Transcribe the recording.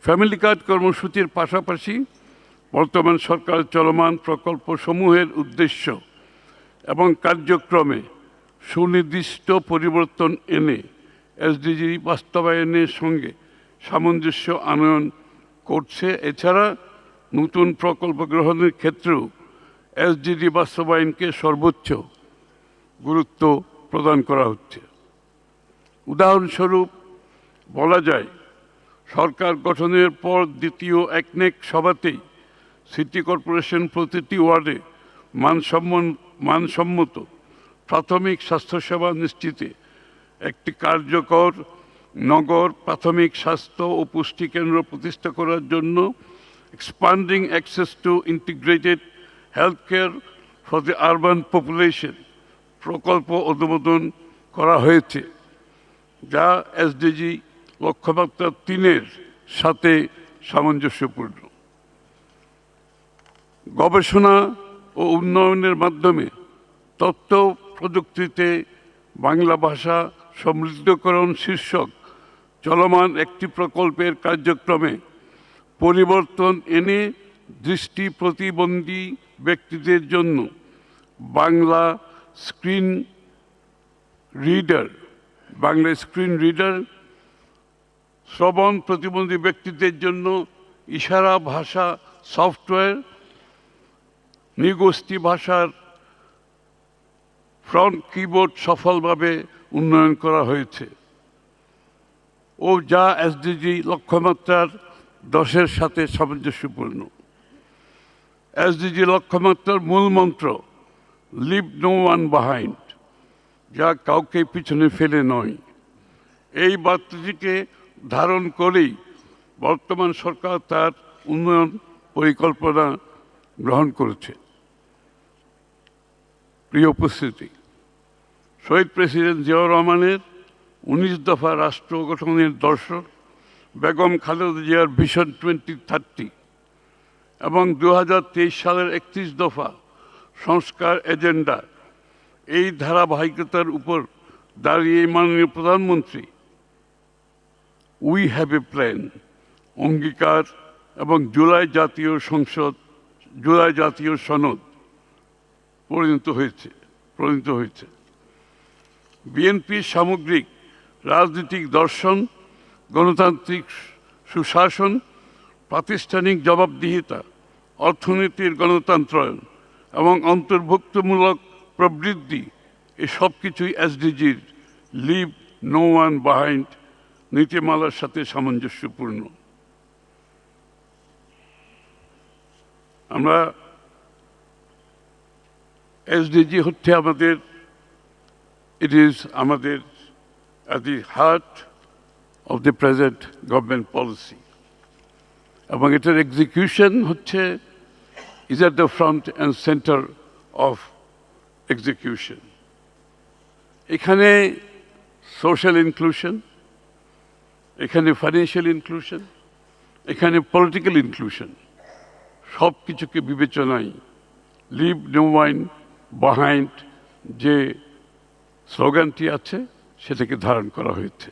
Family card কর্মসূচির পাশাপাশি বর্তমান সরকার চলমান প্রকল্পসমূহের উদ্দেশ্য এবং কার্যক্রমে সুনির্দিষ্ট পরিবর্তন এনে এসডিজি বাস্তবায়নের সঙ্গে সামঞ্জস্য আনয়ন করছে। এছাড়া নতুন প্রকল্প গ্রহণের ক্ষেত্রেও এসডিজি বাস্তবায়নকে সর্বোচ্চ গুরুত্ব প্রদান করা হচ্ছে। উদাহরণস্বরূপ বলা যায়, সরকার গঠনের পর দ্বিতীয় একনেক সভাতেই সিটি কর্পোরেশন প্রতিটি ওয়ার্ডে মানসম্মত প্রাথমিক স্বাস্থ্যসেবা নিশ্চিতে একটি কার্যকর নগর প্রাথমিক স্বাস্থ্য ও পুষ্টি কেন্দ্র প্রতিষ্ঠা করার জন্য expanding access to integrated health care for the urban population প্রকল্প অনুমোদন করা হয়েছে, যা এসডিজি লক্ষ্যমাত্রা 3-এর সাথে সামঞ্জস্যপূর্ণ। গবেষণা ও উন্নয়নের মাধ্যমে তথ্য প্রযুক্তিতে বাংলা ভাষা সমৃদ্ধকরণ শীর্ষক চলমান একটি প্রকল্পের কার্যক্রমে পরিবর্তন এনে দৃষ্টি প্রতিবন্ধী ব্যক্তিদের জন্য বাংলা স্ক্রিন রিডার, শ্রবণ প্রতিবন্ধী ব্যক্তিদের জন্য ইশারা ভাষা সফটওয়্যার, নৃগোষ্ঠী ভাষার ফ্রন্ট কিবোর্ড সফলভাবে উন্নয়ন করা হয়েছে ও যা এসডিজি লক্ষ্যমাত্রার 10-এর সাথে সামঞ্জস্যপূর্ণ। এসডিজি লক্ষ্যমাত্রার মূল মন্ত্র লিভ নো ওয়ান বিহাইন্ড, যা কাউকে পিছনে ফেলে নয়। এই বার্তাটিকে ধারণ করেই বর্তমান সরকার তার উন্নয়ন পরিকল্পনা গ্রহণ করেছে। প্রিয় উপস্থিতি, শহীদ প্রেসিডেন্ট জিয়াউর রহমানের 19 দফা রাষ্ট্র গঠনের দর্শন, বেগম খালেদা জিয়ার ভিশন 2030 এবং 2023 সালের 31 দফা সংস্কার এজেন্ডা, এই ধারাবাহিকতার উপর দাঁড়িয়ে মাননীয় প্রধানমন্ত্রী উই হ্যাভ এ প্ল্যান অঙ্গীকার এবং জুলাই জাতীয় সনদ পরিণত হয়েছে। বিএনপির সামগ্রিক রাজনৈতিক দর্শন, গণতান্ত্রিক সুশাসন, প্রাতিষ্ঠানিক জবাবদিহিতা, অর্থনীতির গণতন্ত্রায়ন এবং অন্তর্ভুক্তমূলক প্রবৃদ্ধি, এই সব কিছুই এসডিজির লিভ নো ওয়ান বিহাইন্ড নীতিমালার সাথে সামঞ্জস্যপূর্ণ। আমরা এসডিজি হচ্ছে আমাদের at the heart of the present government policy, এবং এটার এক্সিকিউশন হচ্ছে is at the front and center of execution. এখানে সোশ্যাল ইনক্লুশন, এখানে ফাইন্যান্সিয়াল ইনক্লুশন, এখানে পলিটিক্যাল ইনক্লুশন, সব কিছুকে বিবেচনায় লিভ নো ওয়ান বিহাইন্ড যে স্লোগানটি আছে সেটাকে ধারণ করা হয়েছে।